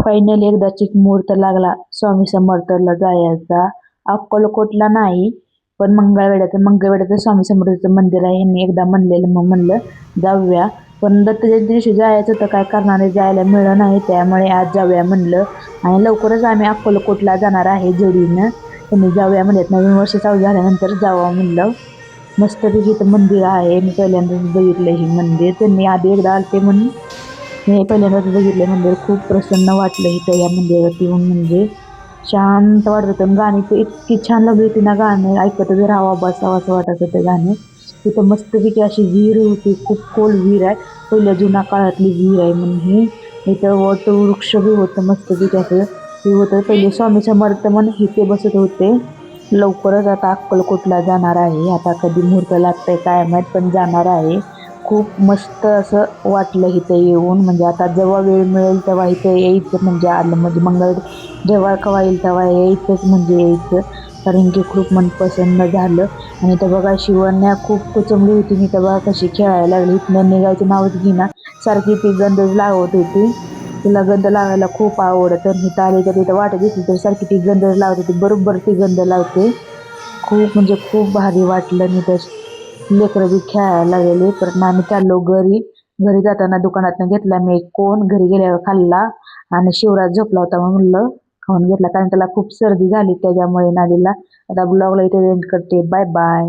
Finally एकदाची मुहूर्त लागला स्वामी समर्थला जायचा. अक्कलकोटला नाही पण मंगळवेढ्याचं स्वामी समर्थाचं मंदिर आहे. यांनी एकदा म्हणलेलं, मग म्हणलं जाऊया. पण दत्त जयंती दिवशी जायचं तर काय करणार आहे, जायला मिळलं नाही. त्यामुळे आज जाऊया म्हणलं आणि लवकरच आम्ही अक्कलकोटला जाणार आहे जोडीनं. त्यांनी जाऊया म्हणत नवीन वर्ष चालू झाल्यानंतर जावं म्हणलं. मस्तपैकी इथं मंदिर आहे. मी पहिल्यांदाच बघितलं हे मंदिर. त्यांनी आधी एकदा आलते म्हणून मी पहिल्यांदाच बघितले मंदिर. खूप प्रसन्न वाटलं इथं या मंदिरात येऊन. म्हणजे शांत वाटत होतं. गाणी तर इतकी छान लागली होती ना, गाणे ऐकतच राहावं बसावं असं वाटत होतं गाणे. तिथं मस्तपैकी अशी विहीर होती, खूप खोल विहीर आहे. पहिल्या जुन्या काळातली विहीर आहे म्हणून ही. इथं वटवृक्ष बी होतं मस्तपैकी असं हे होतं. पहिले स्वामी समर्थ म्हणून इथे बसत होते. लवकरच आता अक्कलकोटला जाणार आहे. आता कधी मुहूर्त लागतंय काय माहीत, पण जाणार आहे. खूप मस्त असं वाटलं इथं येऊन. म्हणजे आता जेव्हा वेळ मिळेल तेव्हा इथं यायचं, म्हणजे आलं म्हणजे मंगळ जेव्हा केव्हा येईल तेव्हा यायचंच म्हणजे यायचं. कारण की खूप मनपसंत झालं. आणि इथं बघा शिवण्या खूप कुचंबली होती. मी इथं बघा कशी खेळायला लागली. इथनं निघायचं नावच घेईना, सारखी ती गंधच लावत होती. तिला गंध लावायला खूप आवडतं. इथं आली तर तिथं वाटत दिसली तर सारखी ती गंधच लावत होती. बरोबर ती गंध लावते. खूप म्हणजे खूप भारी वाटलं. मी तर लेकरं बी खेळायला लागलेले. परत आम्ही चाललो घरी. घरी जाताना दुकानातनं घेतला मी एक कोण. घरी गेल्यावर खाल्ला आणि शिवराज झोपला होता म्हणलं खाऊन घेतला, कारण त्याला खूप सर्दी झाली त्याच्यामुळे ना दिला. आता ब्लॉगला इथे एंड करते. Bye bye.